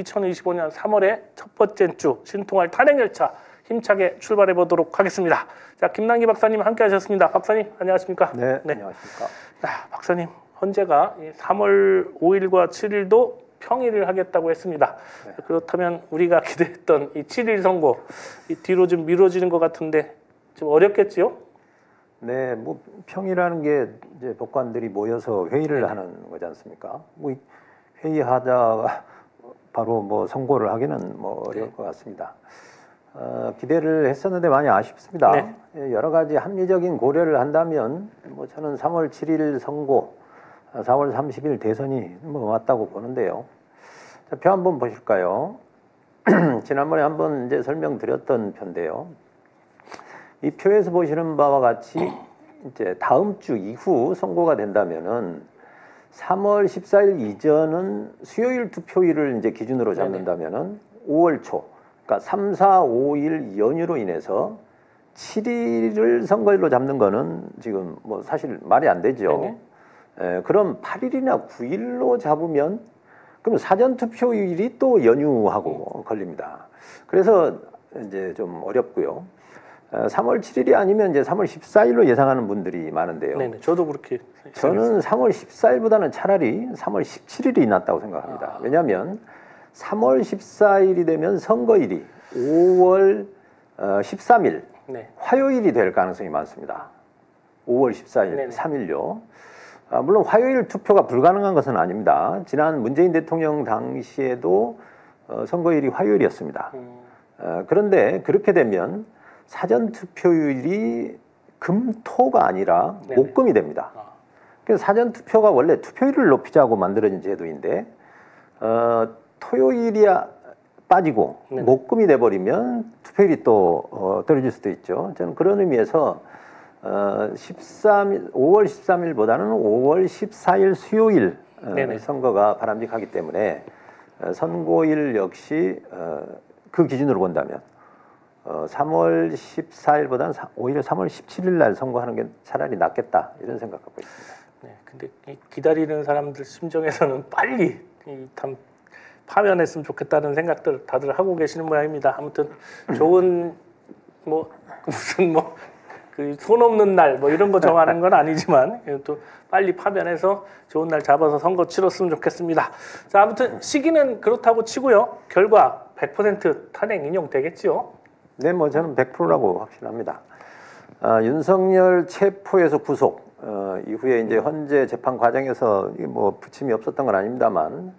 2025년 3월의 첫 번째 주 신통할 탄핵 열차 힘차게 출발해 보도록 하겠습니다. 자, 김남기 박사님 함께 하셨습니다. 박사님 안녕하십니까? 네. 안녕하십니까? 자, 박사님 헌재가 3월 5일과 7일도 평일을 하겠다고 했습니다. 네. 그렇다면 우리가 기대했던 이 7일 선고 이 뒤로 좀 미뤄지는 것 같은데 좀 어렵겠지요? 네, 뭐 평이라는 게 이제 법관들이 모여서 회의를 하는 거지 않습니까? 뭐 회의하다가 바로 뭐 선고를 하기는 뭐 어려울 것 같습니다. 기대를 했었는데 많이 아쉽습니다. 네. 여러 가지 합리적인 고려를 한다면 뭐 저는 3월 7일 선고, 4월 30일 대선이 뭐 맞다고 보는데요. 자, 표 한번 보실까요? 지난번에 한번 이제 설명드렸던 표인데요. 이 표에서 보시는 바와 같이 이제 다음 주 이후 선고가 된다면은 3월 14일 이전은 수요일 투표일을 이제 기준으로 잡는다면은 5월 초, 그러니까 3, 4, 5일 연휴로 인해서 7일을 선거일로 잡는 거는 지금 뭐 사실 말이 안 되죠. 그럼 8일이나 9일로 잡으면 그럼 사전 투표일이 또 연휴하고 걸립니다. 그래서 이제 좀 어렵고요. 3월 7일이 아니면 이제 3월 14일로 예상하는 분들이 많은데요. 네네, 저도 그렇게 저는 3월 14일보다는 차라리 3월 17일이 낫다고 생각합니다. 왜냐하면 3월 14일이 되면 선거일이 5월 13일 화요일이 될 가능성이 많습니다. 5월 14일, 3일요. 물론 화요일 투표가 불가능한 것은 아닙니다. 지난 문재인 대통령 당시에도 선거일이 화요일이었습니다. 그런데 그렇게 되면 사전 투표율이 금토가 아니라 목금이 됩니다. 그래서 사전 투표가 원래 투표율을 높이자고 만들어진 제도인데 토요일이 빠지고 목금이 돼버리면 투표율이 또 떨어질 수도 있죠. 저는 그런 의미에서 5월 13일보다는 5월 14일 수요일 선거가 바람직하기 때문에 선고일 역시 그 기준으로 본다면 3월 14일보다는 오히려 3월 17일 날 선고하는 게 차라리 낫겠다 이런 생각하고 있습니다. 네, 근데 기다리는 사람들 심정에서는 빨리 파면했으면 좋겠다는 생각들 다들 하고 계시는 모양입니다. 아무튼 좋은 뭐 무슨 뭐 그 손 없는 날 뭐 이런 거 정하는 건 아니지만 또 빨리 파면해서 좋은 날 잡아서 선거 치렀으면 좋겠습니다. 자, 아무튼 시기는 그렇다고 치고요. 결과 100% 탄핵 인용되겠지요? 네, 뭐 저는 100%라고 확신합니다. 윤석열 체포에서 구속 이후에 이제 헌재 재판 과정에서 뭐 부침이 없었던 건 아닙니다만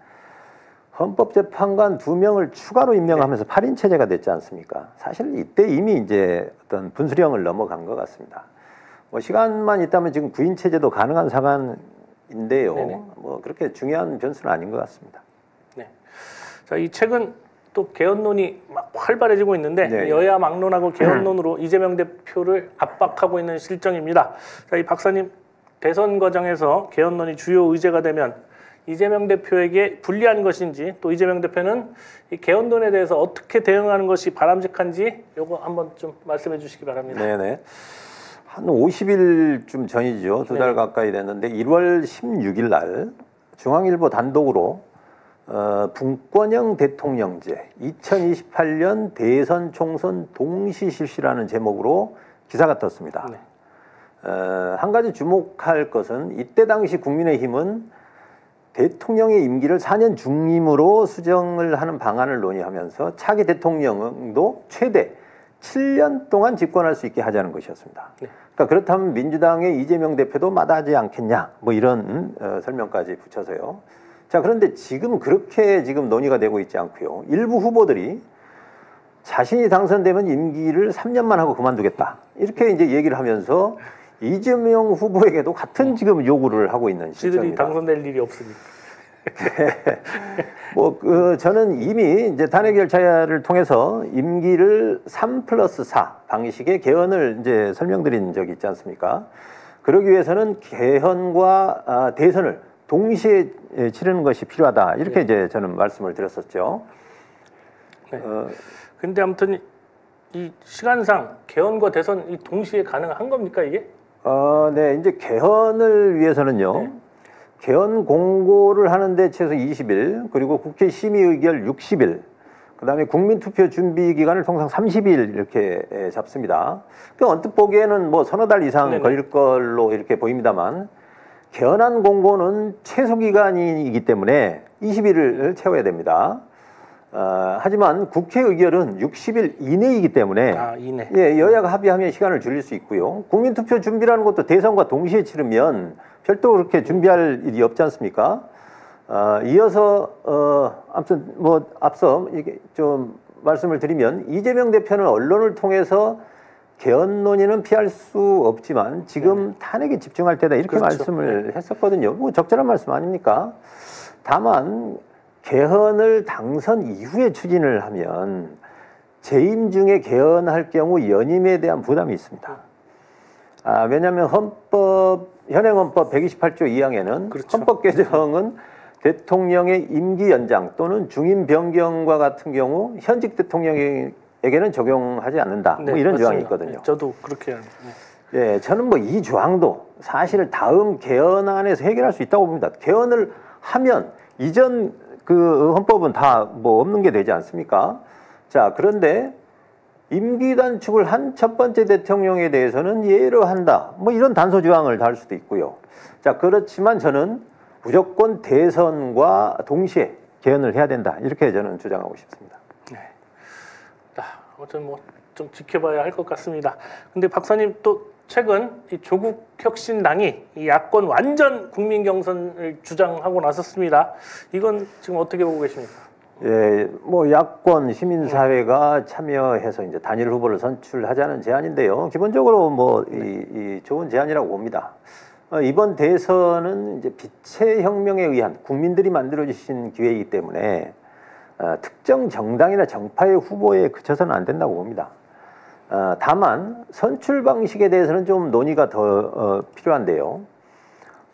헌법재판관 2명을 추가로 임명하면서 8인 체제가 됐지 않습니까? 사실 이때 이미 이제 어떤 분수령을 넘어간 것 같습니다. 뭐 시간만 있다면 지금 9인 체제도 가능한 상황인데요. 뭐 그렇게 중요한 변수는 아닌 것 같습니다. 네. 자, 이 최근 또 개헌론이 막 활발해지고 있는데 여야 막론하고 개헌론으로 이재명 대표를 압박하고 있는 실정입니다. 자, 이 박사님 대선 과정에서 개헌론이 주요 의제가 되면 이재명 대표에게 불리한 것인지 또 이재명 대표는 이 개헌론에 대해서 어떻게 대응하는 것이 바람직한지 요거 한번 좀 말씀해 주시기 바랍니다. 네네. 한 50일쯤 전이죠. 2달 가까이 됐는데 1월 16일 날 중앙일보 단독으로 분권형 대통령제 2028년 대선 총선 동시 실시라는 제목으로 기사가 떴습니다. 한 가지 주목할 것은 이때 당시 국민의힘은 대통령의 임기를 4년 중임으로 수정을 하는 방안을 논의하면서 차기 대통령도 최대 7년 동안 집권할 수 있게 하자는 것이었습니다. 그러니까 그렇다면 민주당의 이재명 대표도 마다하지 않겠냐 뭐 이런 설명까지 붙여서요. 자, 그런데 지금 그렇게 지금 논의가 되고 있지 않고요. 일부 후보들이 자신이 당선되면 임기를 3년만 하고 그만두겠다 이렇게 이제 얘기를 하면서 이재명 후보에게도 같은 지금 요구를 하고 있는 시점입니다. 당선될 일이 없으니까. 뭐 저는 이미 이제 탄핵 절차를 통해서 임기를 3+4 방식의 개헌을 이제 설명드린 적이 있지 않습니까? 그러기 위해서는 개헌과 대선을 동시에 치르는 것이 필요하다 이렇게 이제 저는 말씀을 드렸었죠. 근데 아무튼 이 시간상 개헌과 대선 이 동시에 가능한 겁니까 이게? 네, 이제 개헌을 위해서는요. 개헌 공고를 하는데 최소 20일, 그리고 국회 심의 의결 60일, 그다음에 국민투표 준비 기간을 통상 30일 이렇게 잡습니다. 그 언뜻 보기에는 뭐 서너 달 이상 네네. 걸릴 걸로 이렇게 보입니다만, 개헌안 공고는 최소 기간이기 때문에 20일을 채워야 됩니다. 하지만 국회 의결은 60일 이내이기 때문에 이내. 예, 여야가 합의하면 시간을 줄일 수 있고요. 국민투표 준비라는 것도 대선과 동시에 치르면 별도로 그렇게 준비할 일이 없지 않습니까? 이어서 아무튼 뭐 앞서 이게 좀 말씀을 드리면, 이재명 대표는 언론을 통해서 개헌 논의는 피할 수 없지만 지금 탄핵에 집중할 때다 이렇게 그렇죠. 말씀을 했었거든요. 뭐 적절한 말씀 아닙니까? 다만 개헌을 당선 이후에 추진을 하면 재임 중에 개헌할 경우 연임에 대한 부담이 있습니다. 왜냐하면 현행 헌법 128조 2항에는 그렇죠. 헌법 개정은 대통령의 임기 연장 또는 중임 변경과 같은 경우 현직 대통령에게는 적용하지 않는다. 네, 뭐 이런 맞습니다. 조항이 있거든요. 네, 저도 그렇게 합니다. 예, 저는 뭐 이 조항도 사실 다음 개헌안에서 해결할 수 있다고 봅니다. 개헌을 하면 이전 그 헌법은 다 뭐 없는 게 되지 않습니까? 자, 그런데 임기 단축을 한 첫 번째 대통령에 대해서는 예로 한다. 뭐 이런 단서 조항을 달 수도 있고요. 자, 그렇지만 저는 무조건 대선과 동시에 개헌을 해야 된다. 이렇게 저는 주장하고 싶습니다. 네. 아무튼 뭐 좀 지켜봐야 할 것 같습니다. 근데 박사님 또 최근 이 조국 혁신당이 이 야권 완전 국민 경선을 주장하고 나섰습니다. 이건 지금 어떻게 보고 계십니까? 예, 뭐 야권 시민사회가 참여해서 이제 단일 후보를 선출하자는 제안인데요. 기본적으로 뭐 이 좋은 제안이라고 봅니다. 이번 대선은 이제 빛의 혁명에 의한 국민들이 만들어주신 기회이기 때문에 특정 정당이나 정파의 후보에 그쳐서는 안 된다고 봅니다. 다만 선출 방식에 대해서는 좀 논의가 더 필요한데요.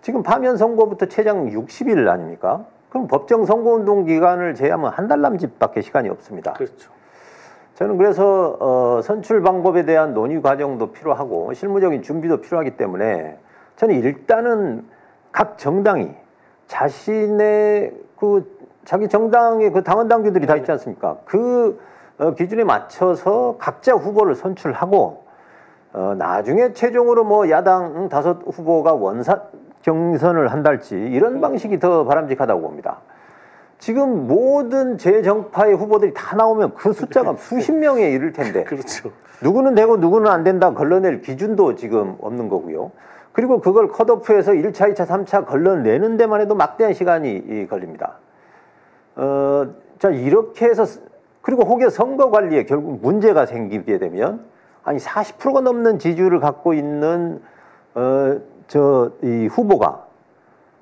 지금 파면 선고부터 최장 60일 아닙니까? 그럼 법정 선거운동 기간을 제하면 한 달 남짓밖에 시간이 없습니다. 그렇죠. 저는 그래서 선출 방법에 대한 논의 과정도 필요하고 실무적인 준비도 필요하기 때문에 저는 일단은 각 정당이 자신의 자기 정당의 그 당원 당규들이 다 있지 않습니까? 그 기준에 맞춰서 각자 후보를 선출하고 나중에 최종으로 뭐 야당 5 후보가 원사 경선을 한달지 이런 방식이 더 바람직하다고 봅니다. 지금 모든 제 정파의 후보들이 다 나오면 그 숫자가 수십 명에 이를 텐데 그렇죠. 누구는 되고 누구는 안 된다 걸러낼 기준도 지금 없는 거고요. 그리고 그걸 컷오프해서 1차, 2차, 3차 걸러내는 데만 해도 막대한 시간이 걸립니다. 자, 이렇게 해서 그리고 혹여 선거 관리에 결국 문제가 생기게 되면 아니 40%가 넘는 지지율을 갖고 있는 이 후보가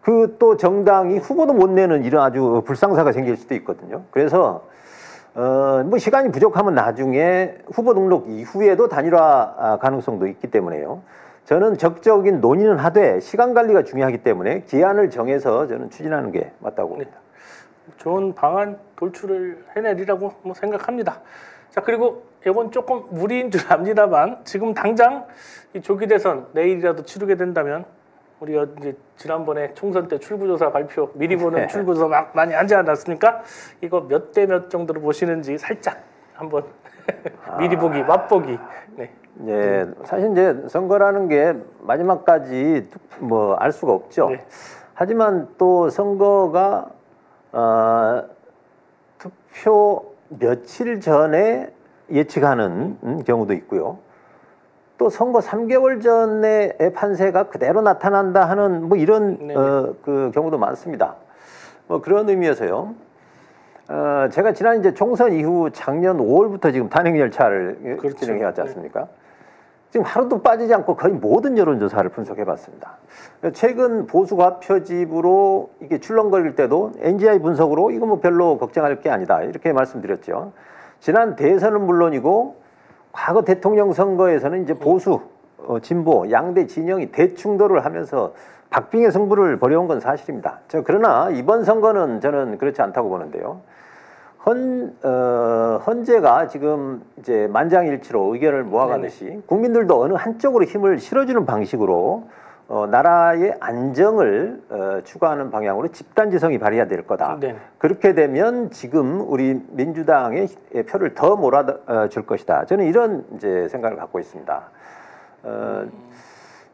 그 또 정당이 후보도 못 내는 이런 아주 불상사가 생길 수도 있거든요. 그래서 뭐 시간이 부족하면 나중에 후보 등록 이후에도 단일화 가능성도 있기 때문에요. 저는 적극적인 논의는 하되 시간 관리가 중요하기 때문에 기한을 정해서 저는 추진하는 게 맞다고 봅니다. 네. 좋은 방안 돌출을 해내리라고 뭐 생각합니다. 자, 그리고 이건 조금 무리인 줄 압니다만 지금 당장 이 조기 대선 내일이라도 치르게 된다면 우리가 이제 지난번에 총선 때 출구조사 발표 미리 보는 출구조사 많이 하지 않았습니까? 이거 몇 대 몇 정도로 보시는지 살짝 한번 미리 보기, 맛보기. 네. 예, 사실 이제 선거라는 게 마지막까지 뭐 알 수가 없죠. 네. 하지만 또 선거가 투표 며칠 전에 예측하는 경우도 있고요. 또 선거 3개월 전의 판세가 그대로 나타난다 하는 뭐 이런 그 경우도 많습니다. 뭐 그런 의미에서요. 제가 지난 이제 총선 이후 작년 5월부터 지금 탄핵 열차를 그렇죠. 진행해 왔지 않습니까? 지금 하루도 빠지지 않고 거의 모든 여론조사를 분석해 봤습니다. 최근 보수가 표집으로 이게 출렁거릴 때도 NGI 분석으로 이거 뭐 별로 걱정할 게 아니다. 이렇게 말씀드렸죠. 지난 대선은 물론이고 과거 대통령 선거에서는 이제 보수, 진보, 양대 진영이 대충돌을 하면서 박빙의 승부를 벌여온 건 사실입니다. 그러나 이번 선거는 저는 그렇지 않다고 보는데요. 헌재가 지금 이제 만장일치로 의견을 모아가듯이 국민들도 어느 한쪽으로 힘을 실어주는 방식으로 나라의 안정을 추구하는 방향으로 집단지성이 발휘해야 될 거다. 네. 그렇게 되면 지금 우리 민주당의 표를 더 몰아줄 것이다. 저는 이런 이제 생각을 갖고 있습니다.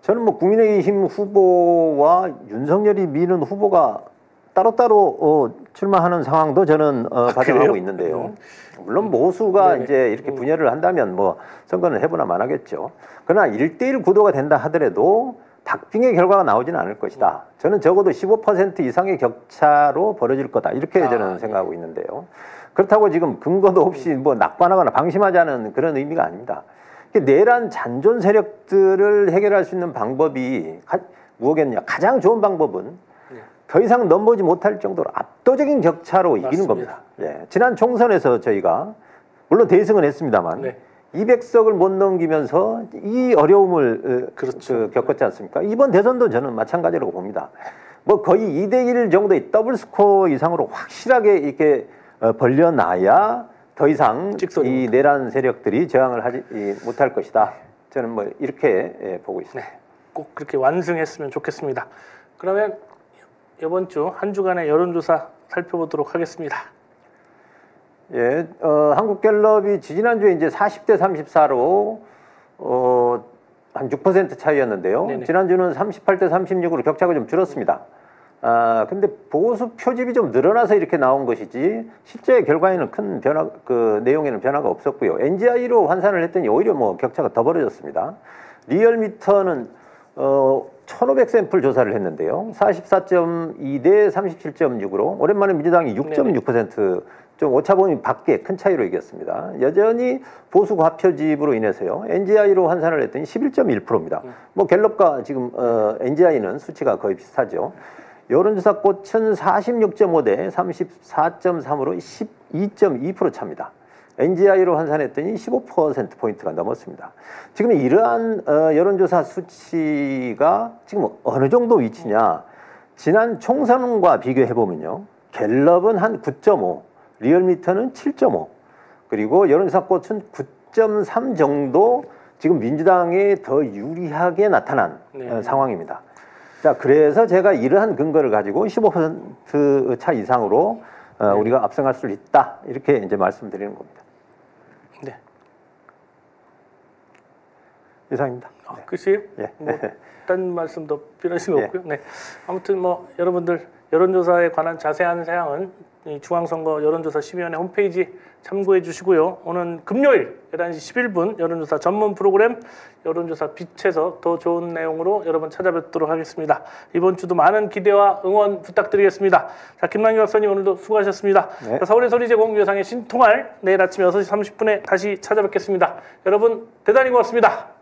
저는 뭐 국민의힘 후보와 윤석열이 미는 후보가 따로따로 출마하는 상황도 저는 가정하고 있는데요. 물론 모수가 네네. 이제 이렇게 분열을 한다면 뭐 선거는 해보나 마나겠죠. 그러나 1대1 구도가 된다 하더라도 박빙의 결과가 나오지는 않을 것이다. 저는 적어도 15% 이상의 격차로 벌어질 거다. 이렇게 저는 생각하고 있는데요. 그렇다고 지금 근거도 없이 뭐 낙관하거나 방심하자는 그런 의미가 아닙니다. 내란 잔존 세력들을 해결할 수 있는 방법이 무엇겠냐? 가장 좋은 방법은 더 이상 넘보지 못할 정도로 압도적인 격차로 이기는 겁니다. 예. 지난 총선에서 저희가 물론 대승은 했습니다만 네. 200석을 못 넘기면서 이 어려움을 그렇죠. 겪었지 않습니까? 이번 대선도 저는 마찬가지라고 봅니다. 뭐 거의 2대1 정도의 더블 스코어 이상으로 확실하게 이렇게 벌려놔야 더 이상 이 내란 세력들이 저항을 하지 못할 것이다. 저는 뭐 이렇게 보고 있습니다. 네, 꼭 그렇게 완승했으면 좋겠습니다. 그러면 이번 주 한 주간의 여론조사 살펴보도록 하겠습니다. 예, 한국갤럽이 지난주에 이제 40대 34로 한 6% 차이였는데요. 네네. 지난주는 38대 36으로 격차가 좀 줄었습니다. 근데 보수 표집이 좀 늘어나서 이렇게 나온 것이지 실제 결과에는 큰 변화, 그 내용에는 변화가 없었고요. NGI로 환산을 했더니 오히려 뭐 격차가 더 벌어졌습니다. 리얼미터는 1,500 샘플 조사를 했는데요. 44.2 대 37.6으로 오랜만에 민주당이 6.6% 좀 오차범위 밖에 큰 차이로 이겼습니다. 여전히 보수 과표집으로 인해서요. NGI로 환산을 했더니 11.1%입니다. 뭐 갤럽과 지금 NGI는 수치가 거의 비슷하죠. 여론조사 꽃은 46.5 대 34.3으로 12.2% 차입니다. NGI로 환산했더니 15%포인트가 넘었습니다. 지금 이러한 여론조사 수치가 지금 어느 정도 위치냐. 지난 총선과 비교해보면요. 갤럽은 한 9.5, 리얼미터는 7.5, 그리고 여론조사 꽃은 9.3 정도 지금 민주당에 더 유리하게 나타난 상황입니다. 자, 그래서 제가 이러한 근거를 가지고 15% 차 이상으로 우리가 압승할 수 있다. 이렇게 이제 말씀드리는 겁니다. 네. 이상입니다. 네. 끝이에요? 예. 뭐, 딴 말씀도 필요하신 거 없고요. 네. 아무튼 뭐 여러분들 여론조사에 관한 자세한 사항은 이 중앙선거 여론조사 심의위원회 홈페이지 참고해 주시고요. 오늘 금요일 11시 11분 여론조사 전문 프로그램 여론조사 빛에서 더 좋은 내용으로 여러분 찾아뵙도록 하겠습니다. 이번 주도 많은 기대와 응원 부탁드리겠습니다. 자, 김남기 박사님 오늘도 수고하셨습니다. 네. 서울의 소리 제공 유상의 신통할 내일 아침 6시 30분에 다시 찾아뵙겠습니다. 여러분 대단히 고맙습니다.